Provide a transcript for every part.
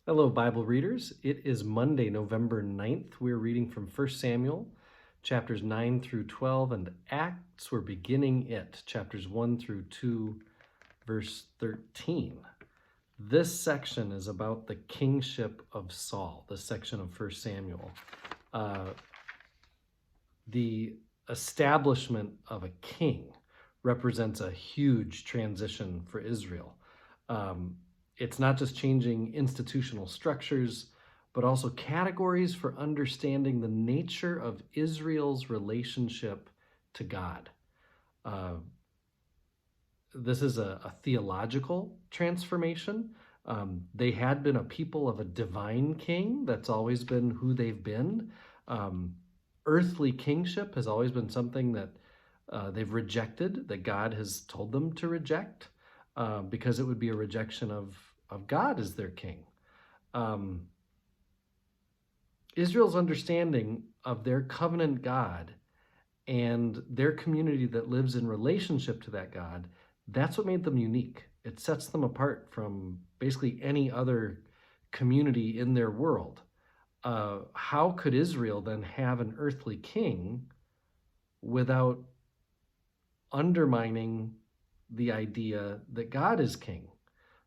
Hello, Bible readers. It is Monday, November 9th. We're reading from 1 Samuel, chapters 9 through 12, and Acts, we're beginning it, chapters 1 through 2, verse 13. This section is about the kingship of Saul, this section of 1 Samuel. The establishment of a king represents a huge transition for Israel. It's not just changing institutional structures, but also categories for understanding the nature of Israel's relationship to God. This is a theological transformation. They had been a people of a divine king. That's always been who they've been. Earthly kingship has always been something that they've rejected, that God has told them to reject, because it would be a rejection of God as their king. Israel's understanding of their covenant God and their community that lives in relationship to that God, that's what made them unique. It sets them apart from basically any other community in their world. How could Israel then have an earthly king without undermining the idea that God is king?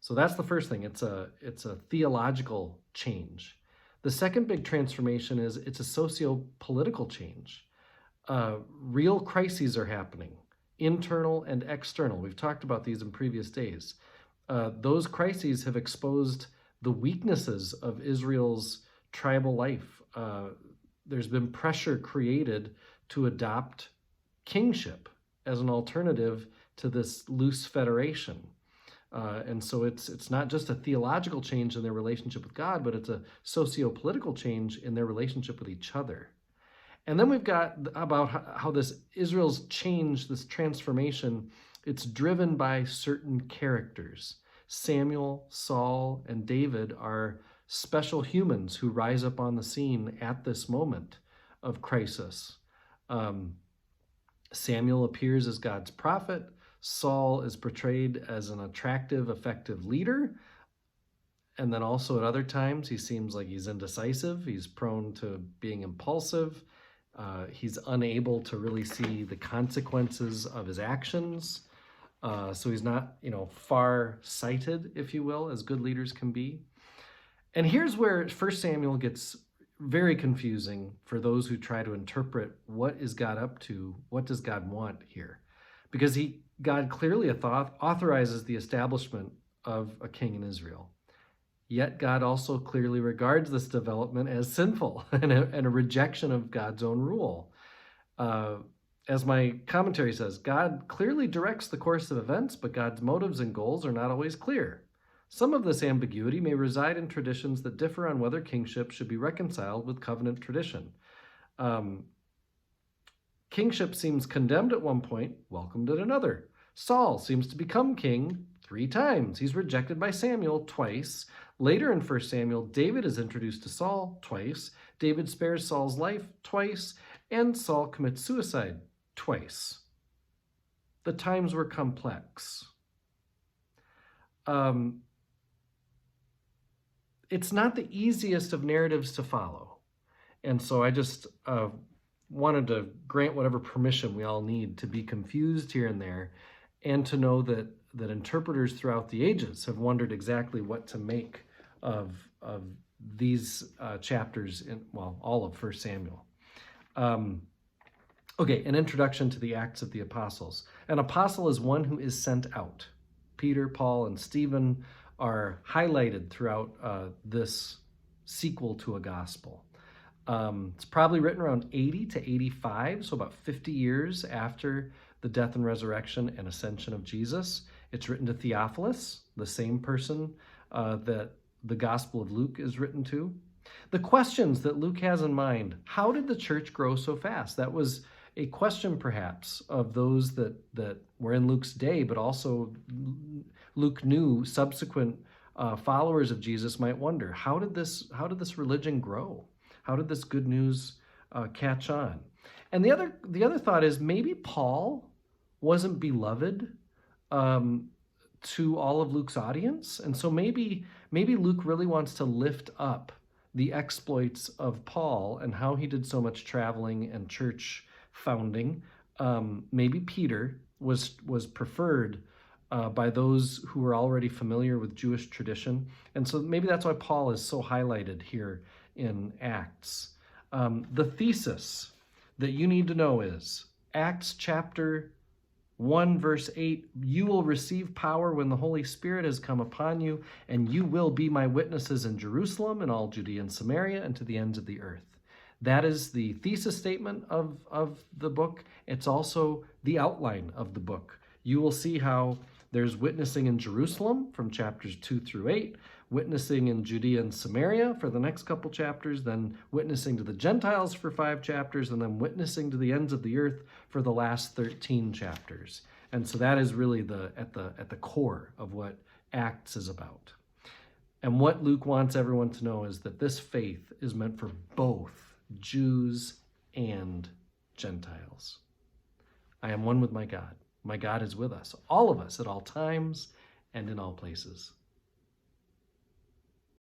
So that's the first thing. It's a theological change. The second big transformation is it's a socio-political change. Real crises are happening, internal and external. We've talked about these in previous days. Those crises have exposed the weaknesses of Israel's tribal life. There's been pressure created to adopt kingship as an alternative to this loose federation. And so it's not just a theological change in their relationship with God, but it's a socio-political change in their relationship with each other. And then we've got about how this Israel's change, this transformation, it's driven by certain characters. Samuel, Saul, and David are special humans who rise up on the scene at this moment of crisis. Samuel appears as God's prophet. Saul is portrayed as an attractive, effective leader. And then also at other times, he seems like he's indecisive. He's prone to being impulsive. He's unable to really see the consequences of his actions. So he's not, far-sighted, if you will, as good leaders can be. And here's where 1 Samuel gets very confusing for those who try to interpret what is God up to, what does God want here? Because God clearly authorizes the establishment of a king in Israel. Yet God also clearly regards this development as sinful and a rejection of God's own rule. As my commentary says, God clearly directs the course of events, but God's motives and goals are not always clear. Some of this ambiguity may reside in traditions that differ on whether kingship should be reconciled with covenant tradition. Kingship seems condemned at one point, welcomed at another. Saul seems to become king 3 times. He's rejected by Samuel twice. Later in 1 Samuel, David is introduced to Saul twice. David spares Saul's life twice, and Saul commits suicide twice. The times were complex. It's not the easiest of narratives to follow. And so I just wanted to grant whatever permission we all need to be confused here and there, and to know that interpreters throughout the ages have wondered exactly what to make of these chapters in, all of 1 Samuel. Okay, an introduction to the Acts of the Apostles. An apostle is one who is sent out. Peter, Paul, and Stephen are highlighted throughout this sequel to a gospel. It's probably written around 80 to 85, so about 50 years after the death and resurrection and ascension of Jesus. It's written to Theophilus, the same person that the Gospel of Luke is written to. The questions that Luke has in mind: how did the church grow so fast? That was a question perhaps of those that were in Luke's day, but also Luke knew subsequent followers of Jesus might wonder, how did this religion grow? How did this good news catch on? And the other thought is maybe Paul wasn't beloved to all of Luke's audience. And so maybe Luke really wants to lift up the exploits of Paul and how he did so much traveling and church founding. Maybe Peter was preferred by those who were already familiar with Jewish tradition. And so maybe that's why Paul is so highlighted here in Acts. The thesis that you need to know is Acts chapter 1 verse 8, you will receive power when the Holy Spirit has come upon you, and you will be my witnesses in Jerusalem and all Judea and Samaria and to the ends of the earth. That is the thesis statement of the book. It's also the outline of the book. You will see how there's witnessing in Jerusalem from chapters 2 through 8, witnessing in Judea and Samaria for the next couple chapters, then witnessing to the Gentiles for 5 chapters, and then witnessing to the ends of the earth for the last 13 chapters. And so that is really at the core of what Acts is about. And what Luke wants everyone to know is that this faith is meant for both Jews and Gentiles. I am one with my God. My God is with us, all of us, at all times and in all places.